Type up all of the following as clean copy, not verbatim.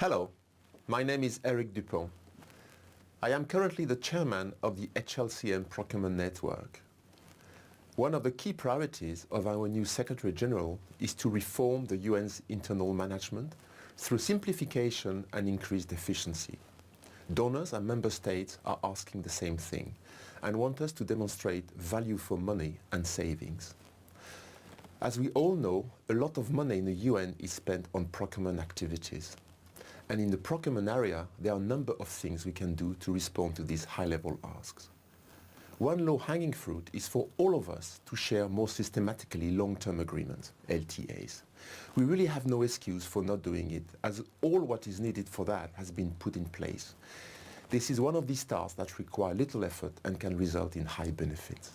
Hello, my name is Eric Dupont. I am currently the chairman of the HLCM Procurement Network. One of the key priorities of our new Secretary General is to reform the UN's internal management through simplification and increased efficiency. Donors and member states are asking the same thing and want us to demonstrate value for money and savings. As we all know, a lot of money in the UN is spent on procurement activities. And in the procurement area, there are a number of things we can do to respond to these high-level asks. One low-hanging fruit is for all of us to share more systematically long-term agreements, LTAs. We really have no excuse for not doing it, as all what is needed for that has been put in place. This is one of these tasks that require little effort and can result in high benefits.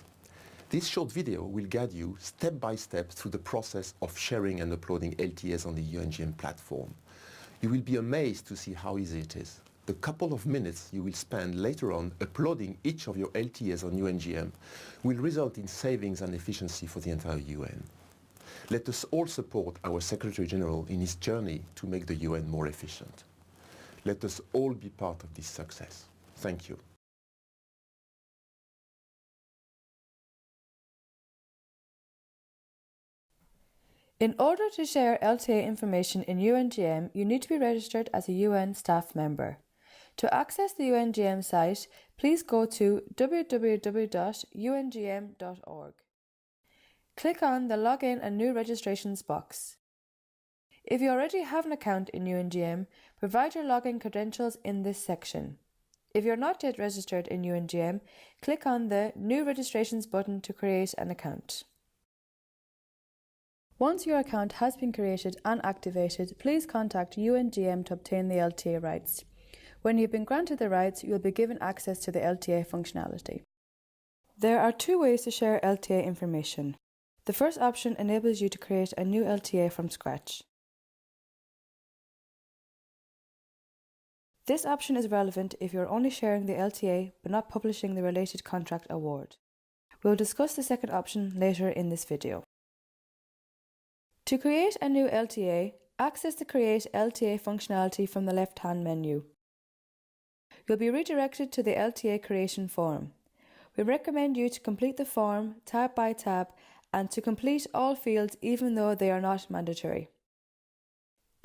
This short video will guide you step by step through the process of sharing and uploading LTAs on the UNGM platform. You will be amazed to see how easy it is. The couple of minutes you will spend later on uploading each of your LTAs on UNGM will result in savings and efficiency for the entire UN. Let us all support our Secretary General in his journey to make the UN more efficient. Let us all be part of this success. Thank you. In order to share LTA information in UNGM, you need to be registered as a UN staff member. To access the UNGM site, please go to www.ungm.org. Click on the Login and New Registrations box. If you already have an account in UNGM, provide your login credentials in this section. If you're not yet registered in UNGM, click on the New Registrations button to create an account. Once your account has been created and activated, please contact UNGM to obtain the LTA rights. When you've been granted the rights, you'll be given access to the LTA functionality. There are two ways to share LTA information. The first option enables you to create a new LTA from scratch. This option is relevant if you're only sharing the LTA but not publishing the related contract award. We'll discuss the second option later in this video. To create a new LTA, access the Create LTA functionality from the left-hand menu. You'll be redirected to the LTA creation form. We recommend you to complete the form tab by tab and to complete all fields even though they are not mandatory.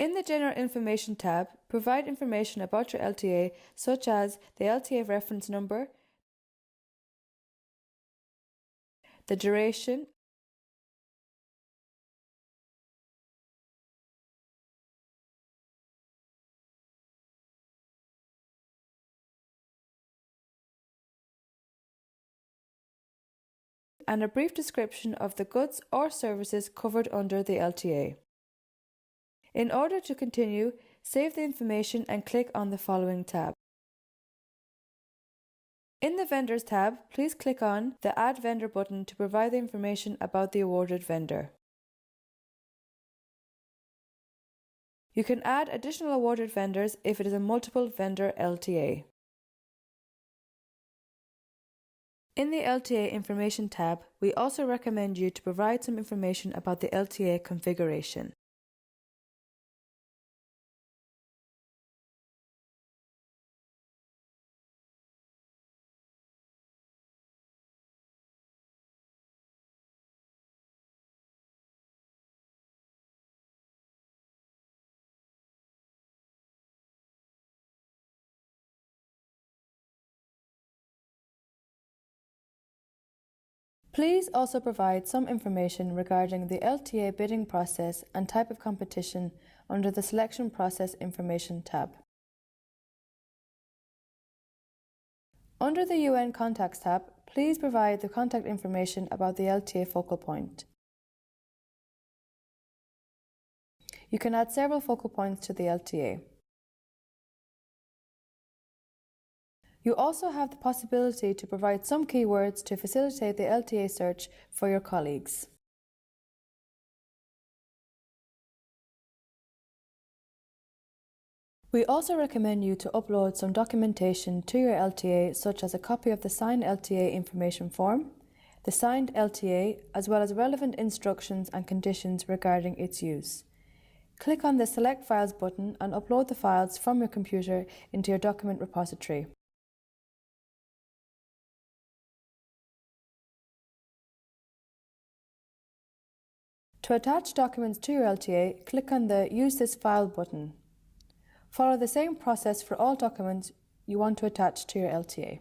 In the General Information tab, provide information about your LTA such as the LTA reference number, the duration, and a brief description of the goods or services covered under the LTA. In order to continue, save the information and click on the following tab. In the Vendors tab, please click on the Add Vendor button to provide the information about the awarded vendor. You can add additional awarded vendors if it is a multiple vendor LTA. In the LTA Information tab, we also recommend you to provide some information about the LTA configuration. Please also provide some information regarding the LTA bidding process and type of competition under the Selection Process Information tab. Under the UN Contacts tab, please provide the contact information about the LTA focal point. You can add several focal points to the LTA. You also have the possibility to provide some keywords to facilitate the LTA search for your colleagues. We also recommend you to upload some documentation to your LTA, such as a copy of the signed LTA information form, the signed LTA, as well as relevant instructions and conditions regarding its use. click on the Select Files button and upload the files from your computer into your document repository. To attach documents to your LTA, click on the Use this file button. Follow the same process for all documents you want to attach to your LTA.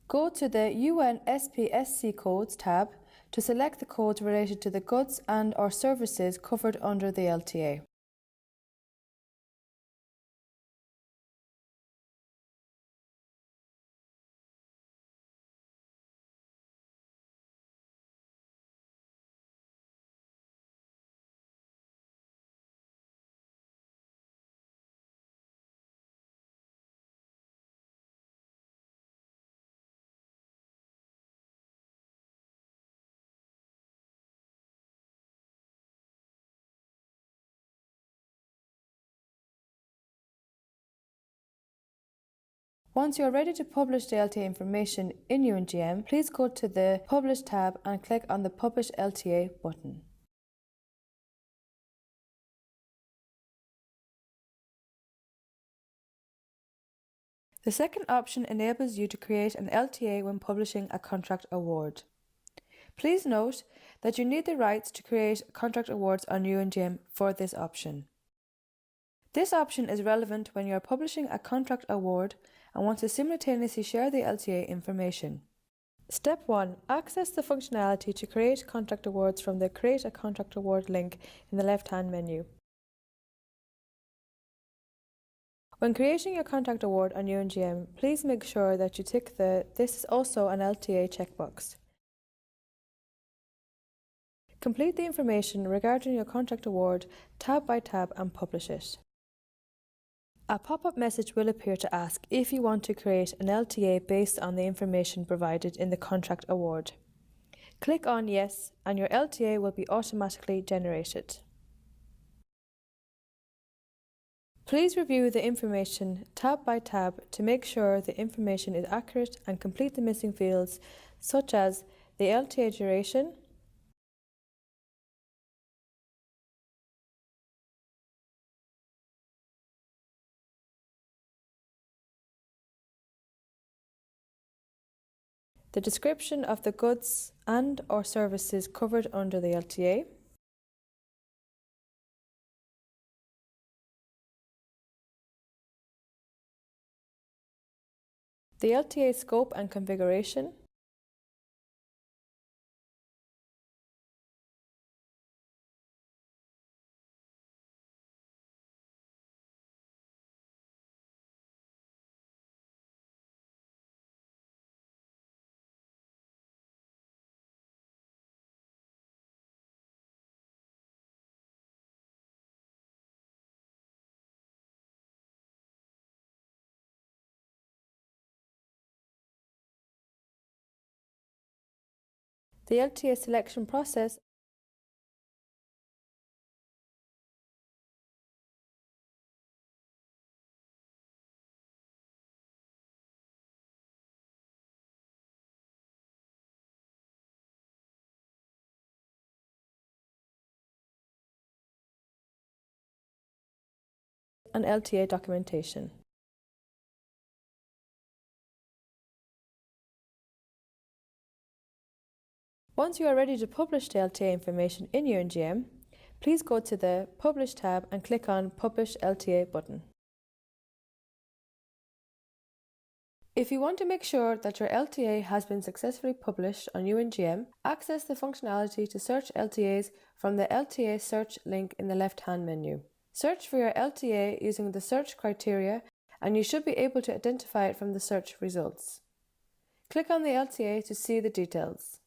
Go to the UNSPSC Codes tab to select the codes related to the goods and/or services covered under the LTA. Once you are ready to publish the LTA information in UNGM, please go to the Publish tab and click on the Publish LTA button. The second option enables you to create an LTA when publishing a contract award. Please note that you need the rights to create contract awards on UNGM for this option. This option is relevant when you are publishing a contract award and want to simultaneously share the LTA information. Step 1. Access the functionality to create contract awards from the Create a Contract Award link in the left-hand menu. When creating your contract award on UNGM, please make sure that you tick the "This is also an LTA" checkbox. Complete the information regarding your contract award tab by tab and publish it. A pop-up message will appear to ask if you want to create an LTA based on the information provided in the contract award. Click on Yes and your LTA will be automatically generated. Please review the information tab by tab to make sure the information is accurate and complete the missing fields such as the LTA duration, the description of the goods and/or services covered under the LTA, the LTA scope and configuration, the LTA selection process, and LTA documentation. Once you are ready to publish the LTA information in UNGM, please go to the Publish tab and click on Publish LTA button. If you want to make sure that your LTA has been successfully published on UNGM, access the functionality to search LTAs from the LTA search link in the left-hand menu. Search for your LTA using the search criteria and you should be able to identify it from the search results. Click on the LTA to see the details.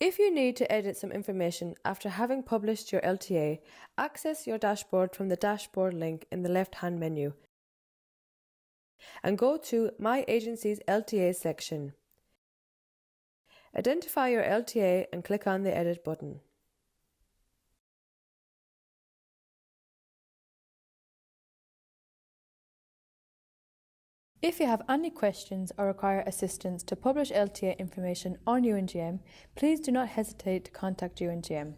If you need to edit some information after having published your LTA, access your dashboard from the dashboard link in the left-hand menu and go to My Agency's LTA section. Identify your LTA and click on the Edit button. If you have any questions or require assistance to publish LTA information on UNGM, please do not hesitate to contact UNGM.